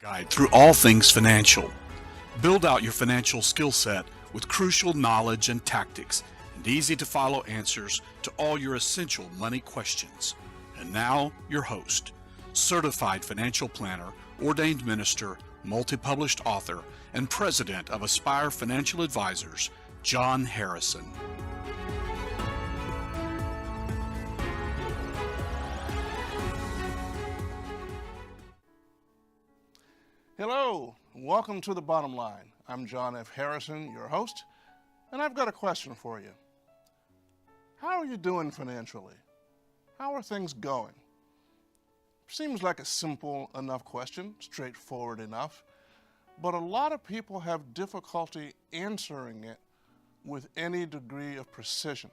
Guide through all things financial. Build out your financial skill set with crucial knowledge and tactics and easy to follow answers to all your essential money questions. And now, your host, certified financial planner, ordained minister, multi-published author, and president of Aspire Financial Advisors, John Harrison. Hello, welcome to The Bottom Line. I'm John F. Harrison, your host, and I've got a question for you. How are you doing financially? How are things going? Seems like a simple enough question, straightforward enough, but a lot of people have difficulty answering it with any degree of precision.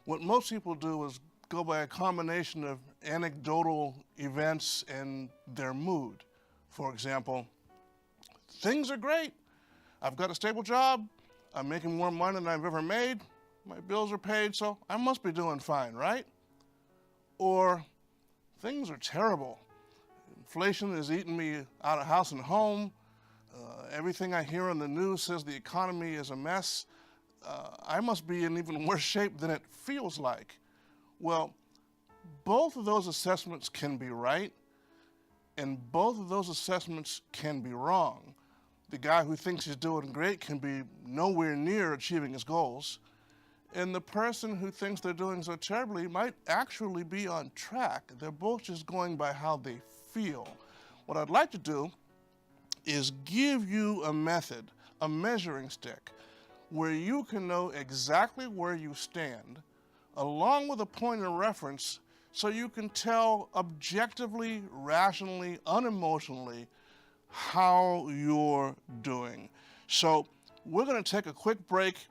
What most people do is go by a combination of anecdotal events and their mood. For example, things are great. I've got a stable job. I'm making more money than I've ever made. My bills are paid, so I must be doing fine, right? Or things are terrible. Inflation is eating me out of house and home. Everything I hear on the news says the economy is a mess. I must be in even worse shape than it feels like. Well, both of those assessments can be right, and both of those assessments can be wrong. The guy who thinks he's doing great can be nowhere near achieving his goals. And the person who thinks they're doing so terribly might actually be on track. They're both just going by how they feel. What I'd like to do is give you a method, a measuring stick, where you can know exactly where you stand, along with a point of reference, so you can tell objectively, rationally, unemotionally how you're doing. So we're going to take a quick break,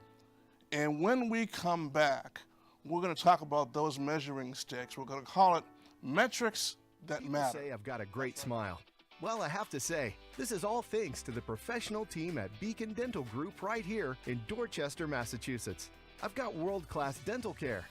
and when we come back, we're going to talk about those measuring sticks. We're going to call it metrics that matter. People say I've got a great smile. Well, I have to say, this is all thanks to the professional team at Beacon Dental Group right here in Dorchester, Massachusetts. I've got world-class dental care.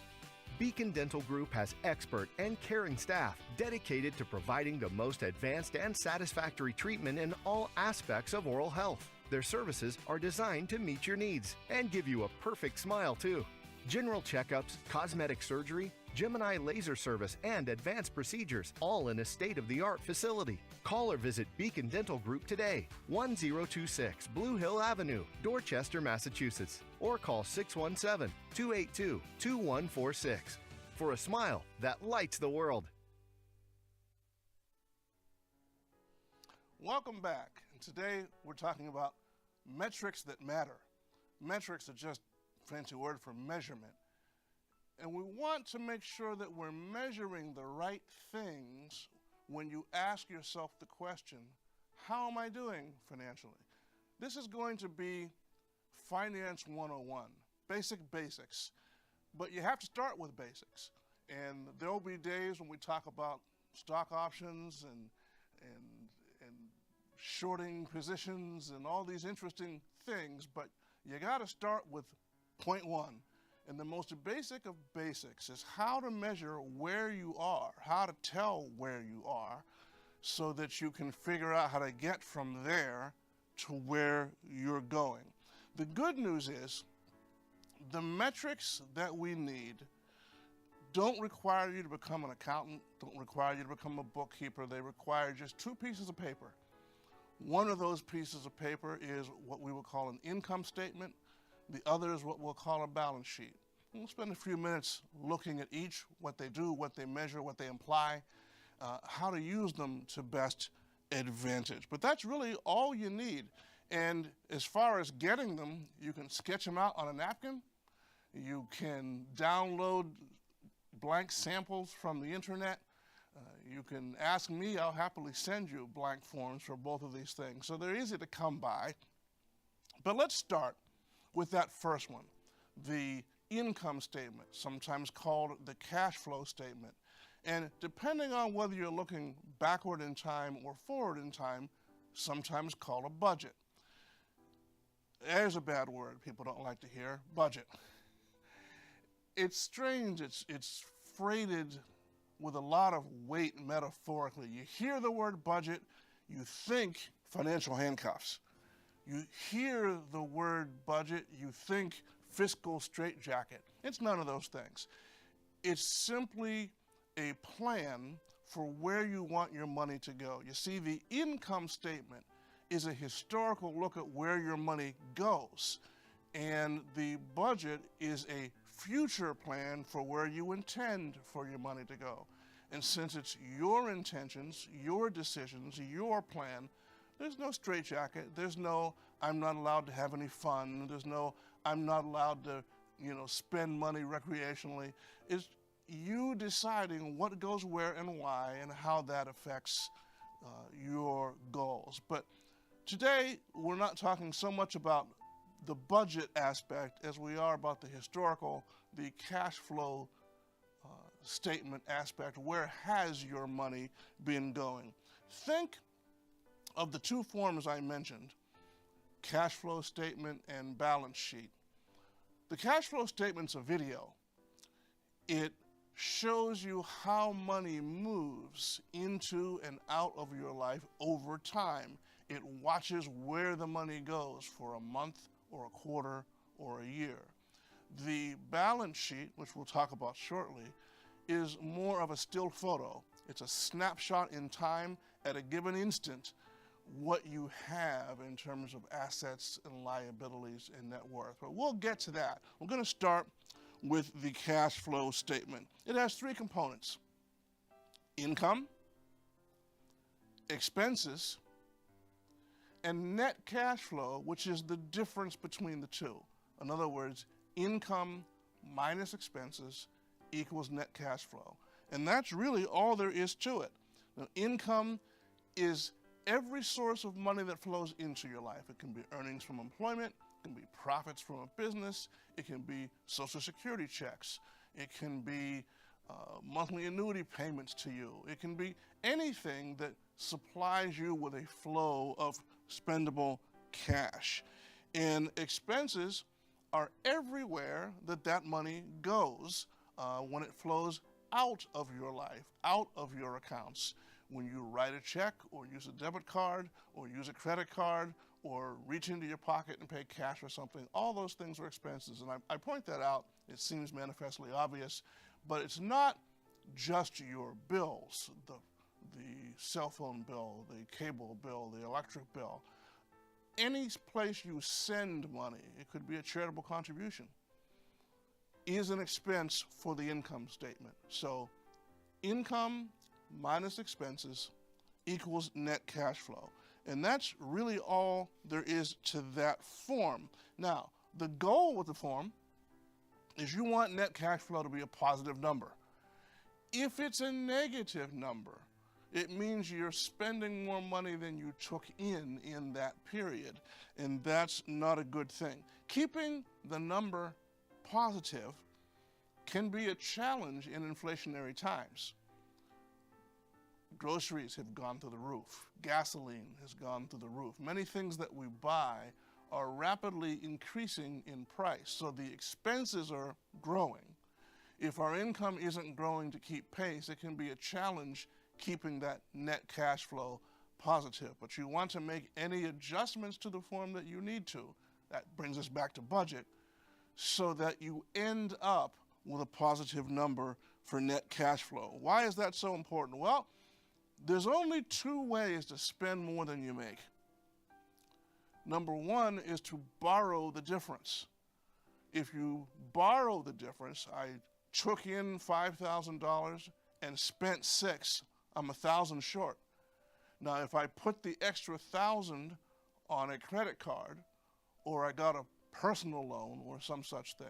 Beacon Dental Group has expert and caring staff dedicated to providing the most advanced and satisfactory treatment in all aspects of oral health. Their services are designed to meet your needs and give you a perfect smile, too. General checkups, cosmetic surgery, Gemini laser service, and advanced procedures, all in a state-of-the-art facility. Call or visit Beacon Dental Group today, 1026 Blue Hill Avenue, Dorchester, Massachusetts, or call 617-282-2146 for a smile that lights the world. Welcome back. And today we're talking about metrics that matter. Metrics are just a fancy word for measurement. And we want to make sure that we're measuring the right things when you ask yourself the question, how am I doing financially? This is going to be Finance 101, basics. But you have to start with basics. And there will be days when we talk about stock options and shorting positions and all these interesting things, but you got to start with point one. And the most basic of basics is how to measure where you are, how to tell where you are, so that you can figure out how to get from there to where you're going. The good news is the metrics that we need don't require you to become an accountant, don't require you to become a bookkeeper. They require just two pieces of paper. One of those pieces of paper is what we will call an income statement. The other is what we'll call a balance sheet. We'll spend a few minutes looking at each, what they do, what they measure, what they imply, how to use them to best advantage. But that's really all you need. And as far as getting them, you can sketch them out on a napkin. You can download blank samples from the internet. You can ask me, I'll happily send you blank forms for both of these things. So they're easy to come by. But let's start with that first one, the income statement, sometimes called the cash flow statement. And depending on whether you're looking backward in time or forward in time, sometimes called a budget. There's a bad word people don't like to hear, budget. It's strange, it's freighted with a lot of weight metaphorically. You hear the word budget, you think financial handcuffs. You hear the word budget, you think fiscal straitjacket. It's none of those things. It's simply a plan for where you want your money to go. You see, the income statement is a historical look at where your money goes, and the budget is a future plan for where you intend for your money to go. And since it's your intentions, your decisions, your plan, there's no straitjacket. There's no, I'm not allowed to have any fun. There's no, I'm not allowed to, spend money recreationally. It's you deciding what goes where and why and how that affects your goals. But today, we're not talking so much about the budget aspect as we are about the historical, the cash flow statement aspect. Where has your money been going? Think of the two forms I mentioned, cash flow statement and balance sheet. The cash flow statement's a video. It shows you how money moves into and out of your life over time. It watches where the money goes for a month or a quarter or a year. The balance sheet, which we'll talk about shortly, is more of a still photo. It's a snapshot in time at a given instant what you have in terms of assets and liabilities and net worth. But we'll get to that. We're going to start with the cash flow statement. It has three components: income, expenses, and net cash flow, which is the difference between the two. In other words, income minus expenses equals net cash flow. And that's really all there is to it. Now, income is every source of money that flows into your life. It can be earnings from employment, it can be profits from a business, it can be Social Security checks, it can be monthly annuity payments to you, it can be anything that supplies you with a flow of spendable cash. And expenses are everywhere that money goes when it flows out of your life, out of your accounts. When you write a check or use a debit card or use a credit card or reach into your pocket and pay cash for something, all those things are expenses. And I point that out. It seems manifestly obvious, but it's not just your bills, the cell phone bill, the cable bill, the electric bill. Any place you send money, it could be a charitable contribution, is an expense for the income statement. So income minus expenses equals net cash flow. And that's really all there is to that form. Now, the goal with the form is you want net cash flow to be a positive number. If it's a negative number, it means you're spending more money than you took in that period, and that's not a good thing. Keeping the number positive can be a challenge in inflationary times. Groceries have gone through the roof. Gasoline has gone through the roof. Many things that we buy are rapidly increasing in price, so the expenses are growing. If our income isn't growing to keep pace, it can be a challenge keeping that net cash flow positive. But you want to make any adjustments to the form that you need to. That brings us back to budget, so that you end up with a positive number for net cash flow. Why is that so important? Well, there's only two ways to spend more than you make. Number one is to borrow the difference. If you borrow the difference, I took in $5,000 and spent $6,000, I'm $1,000 short. Now, if I put the extra $1,000 on a credit card, or I got a personal loan or some such thing,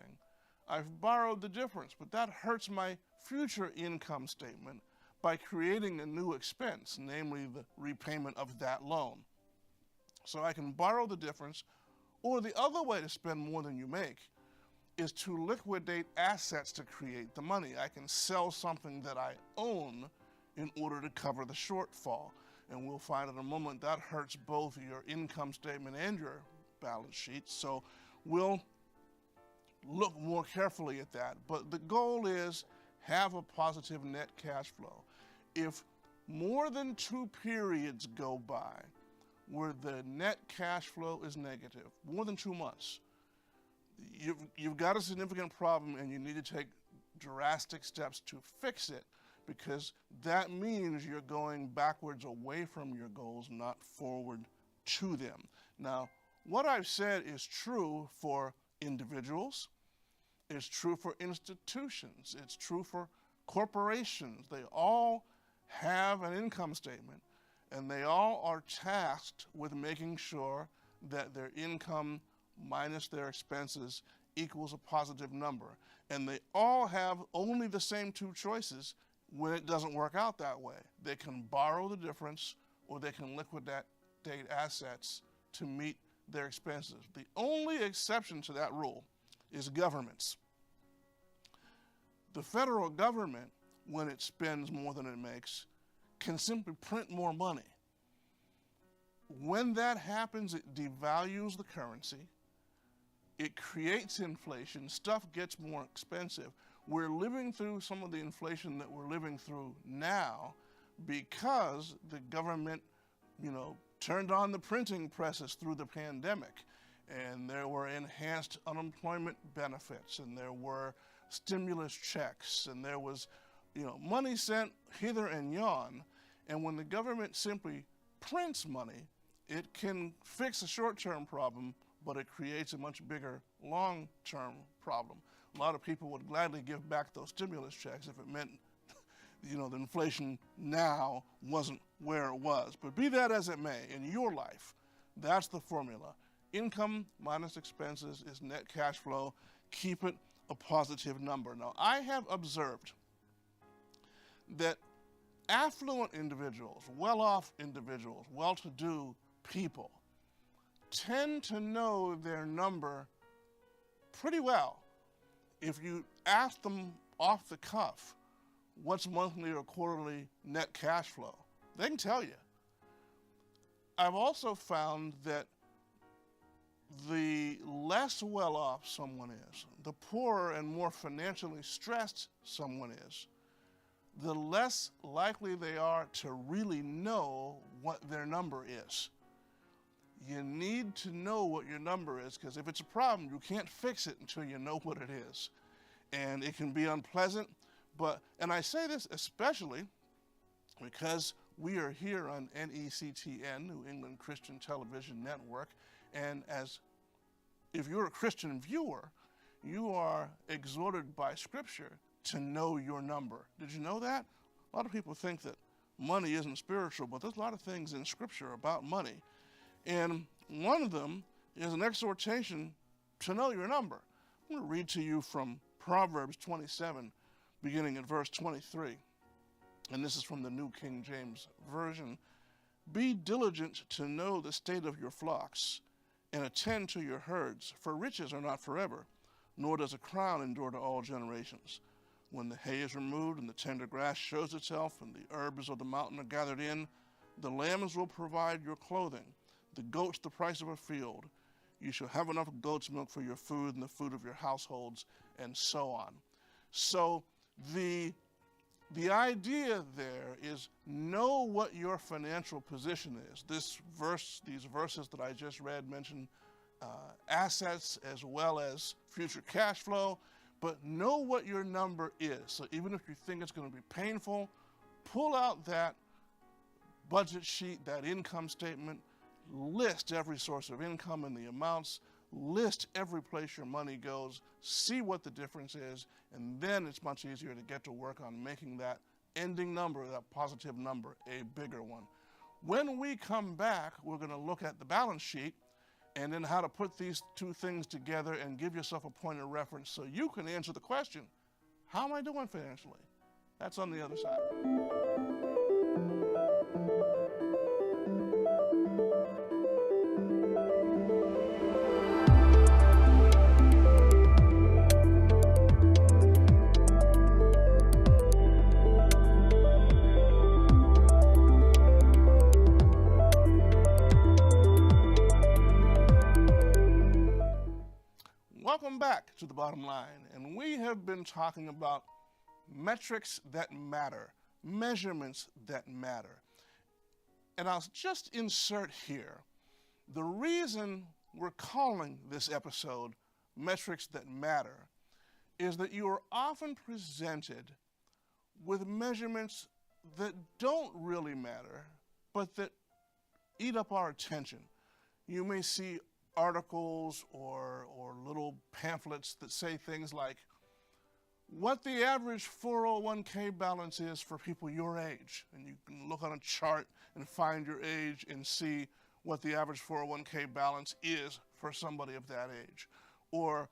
I've borrowed the difference, but that hurts my future income statement by creating a new expense, namely the repayment of that loan. So I can borrow the difference, or the other way to spend more than you make is to liquidate assets to create the money. I can sell something that I own in order to cover the shortfall. And we'll find in a moment that hurts both your income statement and your balance sheet. So we'll look more carefully at that. But the goal is have a positive net cash flow. If more than 2 periods go by where the net cash flow is negative, more than 2 months, you've got a significant problem and you need to take drastic steps to fix it, because that means you're going backwards away from your goals, not forward to them. Now, what I've said is true for individuals, it's true for institutions, it's true for corporations. They all have an income statement, and they all are tasked with making sure that their income minus their expenses equals a positive number. And they all have only the same 2 choices when it doesn't work out that way. They can borrow the difference, or they can liquidate assets to meet their expenses. The only exception to that rule is governments. The federal government, when it spends more than it makes, can simply print more money. When that happens, it devalues the currency, it creates inflation, stuff gets more expensive. We're living through some of the inflation that we're living through now because the government, turned on the printing presses through the pandemic, and there were enhanced unemployment benefits, and there were stimulus checks, and there was, money sent hither and yon. And when the government simply prints money, it can fix a short-term problem, but it creates a much bigger long-term problem. A lot of people would gladly give back those stimulus checks if it meant, the inflation now wasn't where it was. But be that as it may, in your life, that's the formula. Income minus expenses is net cash flow. Keep it a positive number. Now, I have observed that affluent individuals, well-off individuals, well-to-do people tend to know their number pretty well. If you ask them off the cuff, what's monthly or quarterly net cash flow, they can tell you. I've also found that the less well-off someone is, the poorer and more financially stressed someone is, the less likely they are to really know what their number is. You need to know what your number is, because if it's a problem, you can't fix it until you know what it is. And it can be unpleasant, and I say this especially because we are here on NECTN, New England Christian Television Network, and if you're a Christian viewer, you are exhorted by Scripture to know your number. Did you know that? A lot of people think that money isn't spiritual, but there's a lot of things in Scripture about money. And one of them is an exhortation to know your number. I'm going to read to you from Proverbs 27, beginning at verse 23. And this is from the New King James Version. Be diligent to know the state of your flocks, and attend to your herds, for riches are not forever, nor does a crown endure to all generations. When the hay is removed and the tender grass shows itself, and the herbs of the mountain are gathered in, the lambs will provide your clothing, the goats the price of a field. You shall have enough goat's milk for your food and the food of your households, and so on. So the idea there is know what your financial position is. These verses that I just read mention assets as well as future cash flow, but know what your number is. So even if you think it's going to be painful, pull out that budget sheet, that income statement, list every source of income and the amounts, list every place your money goes, see what the difference is, and then it's much easier to get to work on making that ending number, that positive number, a bigger one. When we come back, we're going to look at the balance sheet and then how to put these two things together and give yourself a point of reference so you can answer the question, how am I doing financially? That's on the other side. Welcome back to The Bottom Line, and we have been talking about metrics that matter, measurements that matter. And I'll just insert here, the reason we're calling this episode Metrics That Matter is that you are often presented with measurements that don't really matter, but that eat up our attention. You may see articles or little pamphlets that say things like, what the average 401k balance is for people your age. And you can look on a chart and find your age and see what the average 401k balance is for somebody of that age. Or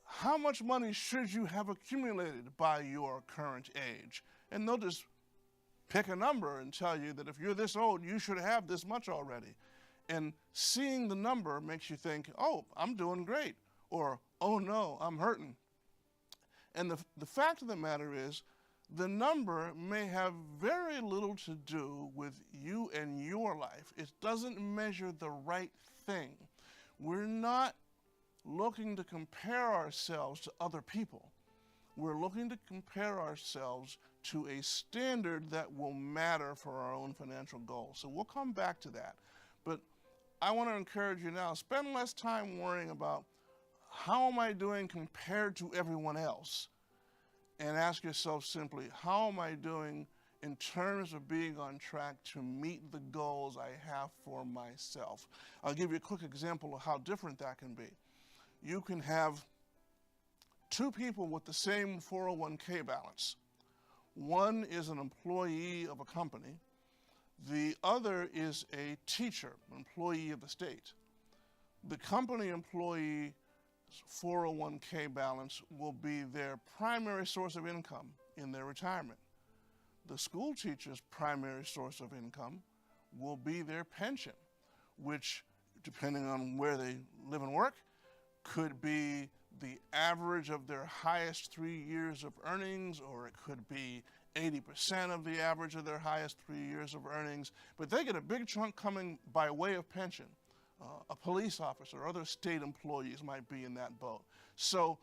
how much money should you have accumulated by your current age? And they'll just pick a number and tell you that if you're this old, you should have this much already. And seeing the number makes you think, oh, I'm doing great. Or, oh no, I'm hurting. And the fact of the matter is, the number may have very little to do with you and your life. It doesn't measure the right thing. We're not looking to compare ourselves to other people. We're looking to compare ourselves to a standard that will matter for our own financial goals. So we'll come back to that. But I want to encourage you now, spend less time worrying about how am I doing compared to everyone else? And ask yourself simply, how am I doing in terms of being on track to meet the goals I have for myself? I'll give you a quick example of how different that can be. You can have two people with the same 401k balance. One is an employee of a company. The other is a teacher, an employee of the state. The company employee 401k balance will be their primary source of income in their retirement. The school teacher's primary source of income will be their pension, which, depending on where they live and work, could be the average of their highest 3 years of earnings, or it could be 80% of the average of their highest 3 years of earnings. But they get a big chunk coming by way of pension. A police officer or other state employees might be in that boat. So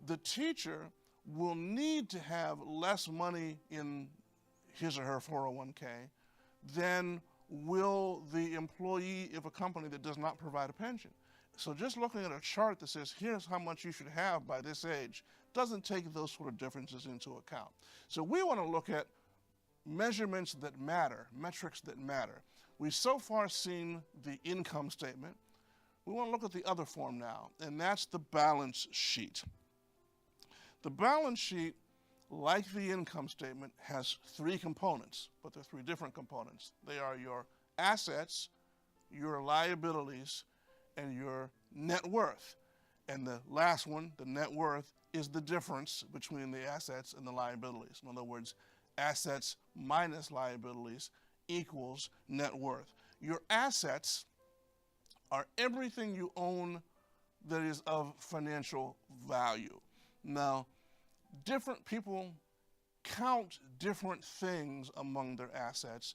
the teacher will need to have less money in his or her 401k than will the employee of a company that does not provide a pension. So just looking at a chart that says, here's how much you should have by this age, doesn't take those sort of differences into account. So we want to look at measurements that matter, metrics that matter. We've so far seen the income statement. We want to look at the other form now, and that's the balance sheet. The balance sheet, like the income statement, has three components, but they're three different components. They are your assets, your liabilities, and your net worth. And the last one, the net worth, is the difference between the assets and the liabilities. In other words, assets minus liabilities equals net worth. Your assets are everything you own that is of financial value. Now, different people count different things among their assets.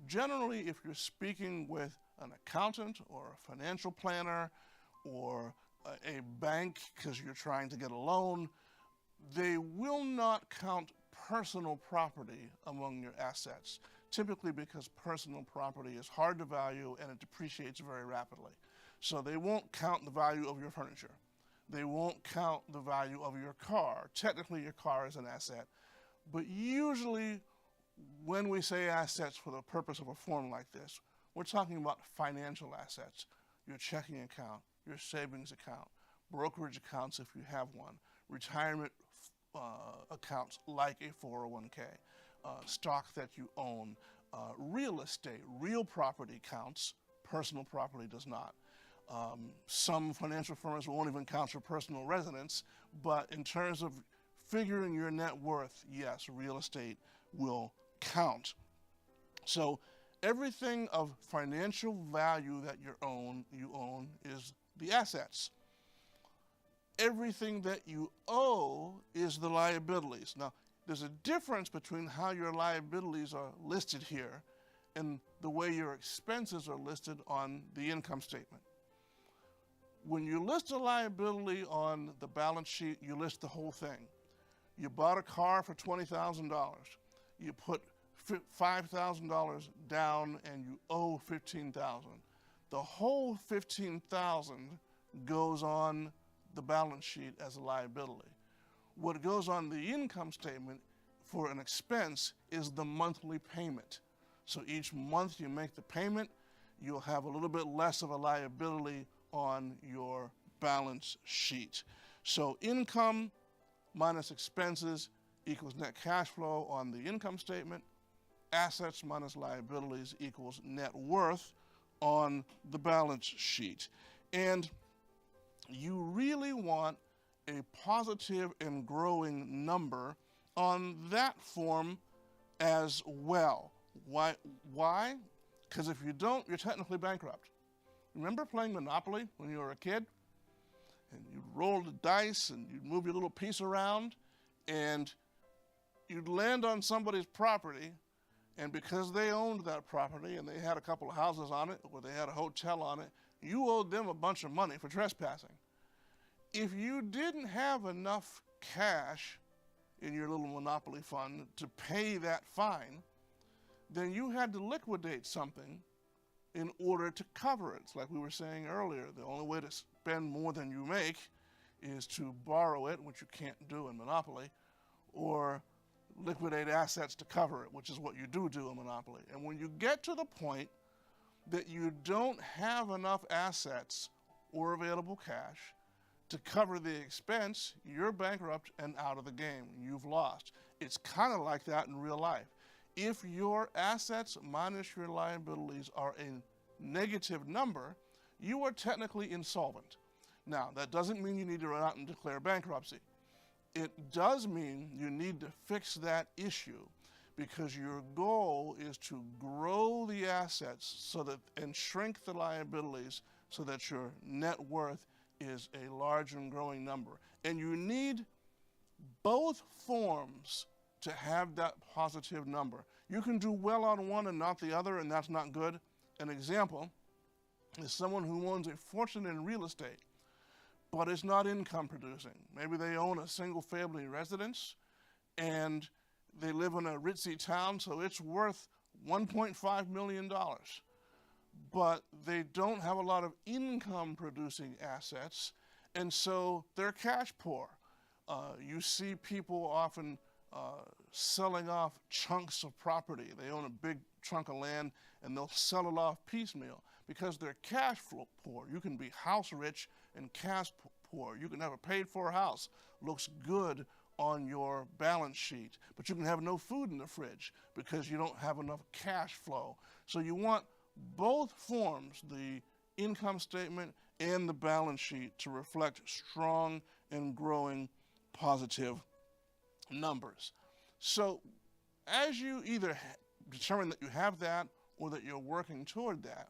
Generally, if you're speaking with an accountant or a financial planner or a bank because you're trying to get a loan, they will not count personal property among your assets, typically because personal property is hard to value and it depreciates very rapidly. So they won't count the value of your furniture. They won't count the value of your car. Technically, your car is an asset, but usually when we say assets for the purpose of a form like this, we're talking about financial assets, your checking account, your savings account, brokerage accounts if you have one, retirement accounts like a 401k, stock that you own, real estate, real property counts, personal property does not. Some financial firms won't even count your personal residence, but in terms of figuring your net worth, yes, real estate will count. So everything of financial value that you own is the assets. Everything that you owe is the liabilities. Now, there's a difference between how your liabilities are listed here and the way your expenses are listed on the income statement. When you list a liability on the balance sheet, you list the whole thing. You bought a car for $20,000. you put $5,000 down and you owe $15,000. The whole $15,000 goes on the balance sheet as a liability. What goes on the income statement for an expense is the monthly payment. So each month you make the payment, you'll have a little bit less of a liability on your balance sheet. So income minus expenses equals net cash flow on the income statement. Assets minus liabilities equals net worth on the balance sheet. And you really want a positive and growing number on that form as well. Why? Because if you don't, you're technically bankrupt. Remember playing Monopoly when you were a kid? And you'd roll the dice and you'd move your little piece around and you'd land on somebody's property, and because they owned that property and they had a couple of houses on it or they had a hotel on it, you owed them a bunch of money for trespassing. If you didn't have enough cash in your little Monopoly fund to pay that fine, then you had to liquidate something in order to cover it. It's like we were saying earlier, the only way to spend more than you make is to borrow it, which you can't do in Monopoly, or liquidate assets to cover it, which is what you do in Monopoly. And when you get to the point that you don't have enough assets or available cash to cover the expense, you're bankrupt and out of the game. You've lost. It's kind of like that in real life. If your assets minus your liabilities are a negative number, you are technically insolvent. Now, that doesn't mean you need to run out and declare bankruptcy. It does mean you need to fix that issue because your goal is to grow the assets and shrink the liabilities so that your net worth is a large and growing number. And you need both forms to have that positive number. You can do well on one and not the other, and that's not good. An example is someone who owns a fortune in real estate, but it's not income producing. Maybe they own a single family residence and they live in a ritzy town, so it's worth $1.5 million. But they don't have a lot of income producing assets, and so they're cash poor. You see people often selling off chunks of property. They own a big chunk of land and they'll sell it off piecemeal because they're cash flow poor. You can be house rich and cash poor. You can have a paid for house, looks good on your balance sheet, but you can have no food in the fridge because you don't have enough cash flow. So you want both forms, the income statement and the balance sheet, to reflect strong and growing positive numbers. So as you either determine that you have that or that you're working toward that,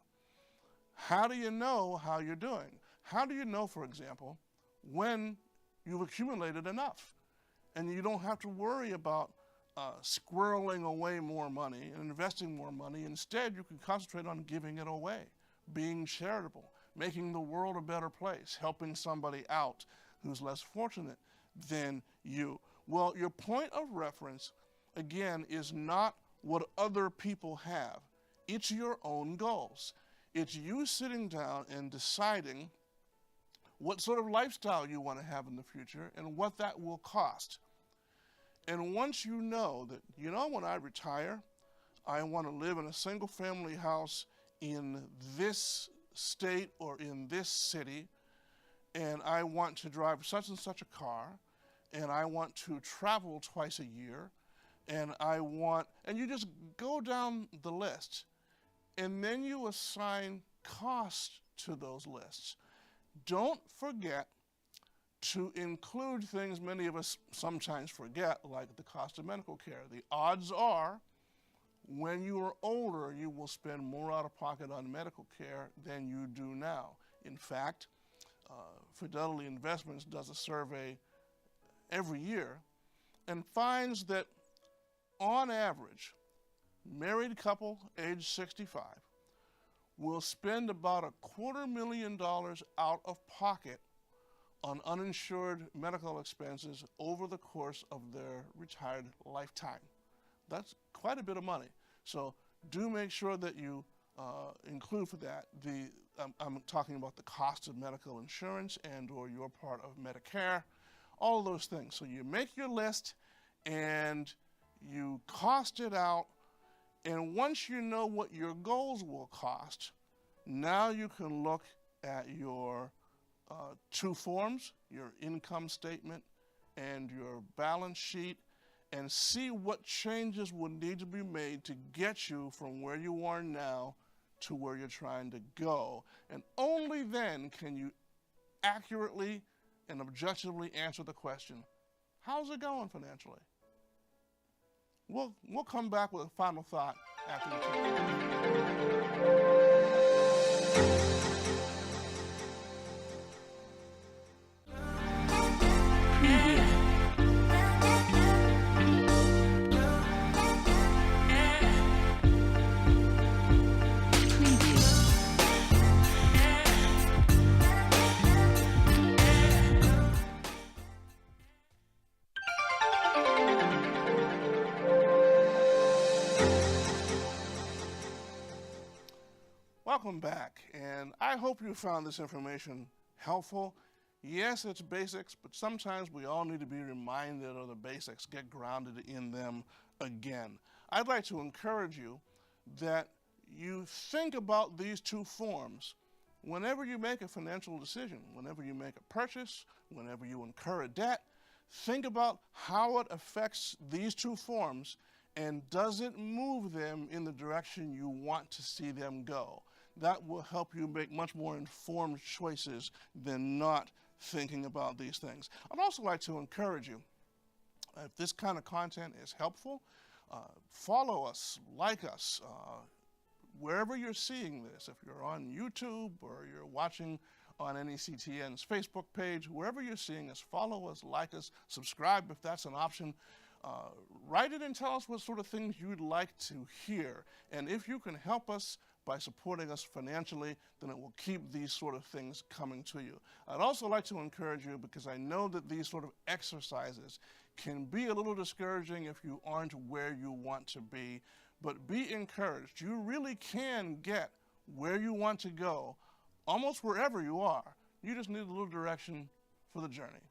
how do you know how you're doing? How do you know, for example, when you've accumulated enough and you don't have to worry about squirreling away more money and investing more money? Instead, you can concentrate on giving it away, being charitable, making the world a better place, helping somebody out who's less fortunate than you. Well, your point of reference, again, is not what other people have. It's your own goals. It's you sitting down and deciding what sort of lifestyle you want to have in the future and what that will cost. And once you know that, when I retire, I want to live in a single family house in this state or in this city, and I want to drive such and such a car, and I want to travel twice a year, and you just go down the list, and then you assign cost to those lists. Don't forget to include things many of us sometimes forget, like the cost of medical care. The odds are, when you are older, you will spend more out of pocket on medical care than you do now. In fact, Fidelity Investments does a survey every year and finds that on average, married couple age 65 will spend about $250,000 out of pocket on uninsured medical expenses over the course of their retired lifetime. That's quite a bit of money. So do make sure that you include for that I'm talking about the cost of medical insurance and or your part of Medicare, all of those things. So you make your list and you cost it out, and once you know what your goals will cost, now you can look at your two forms, your income statement and your balance sheet, and see what changes would need to be made to get you from where you are now to where you're trying to go. And only then can you accurately and objectively answer the question, how's it going financially? We'll come back with a final thought after the Welcome back, and I hope you found this information helpful. Yes, it's basics, but sometimes we all need to be reminded of the basics, get grounded in them again. I'd like to encourage you that you think about these two forms whenever you make a financial decision, whenever you make a purchase, whenever you incur a debt. Think about how it affects these two forms, and does it move them in the direction you want to see them go? That will help you make much more informed choices than not thinking about these things. I'd also like to encourage you, if this kind of content is helpful, follow us, like us, wherever you're seeing this. If you're on YouTube or you're watching on NECTN's Facebook page, wherever you're seeing us, follow us, like us, subscribe if that's an option. Write it and tell us what sort of things you'd like to hear. And if you can help us by supporting us financially, then it will keep these sort of things coming to you. I'd also like to encourage you, because I know that these sort of exercises can be a little discouraging if you aren't where you want to be, but be encouraged. You really can get where you want to go almost wherever you are. You just need a little direction for the journey.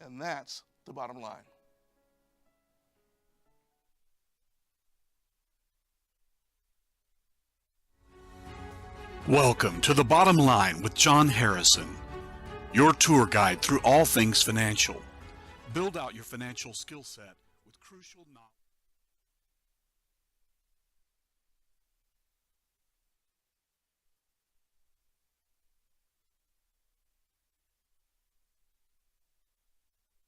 And that's the bottom line. Welcome to The Bottom Line with John Harrison, your tour guide through all things financial. Build out your financial skill set with crucial knowledge.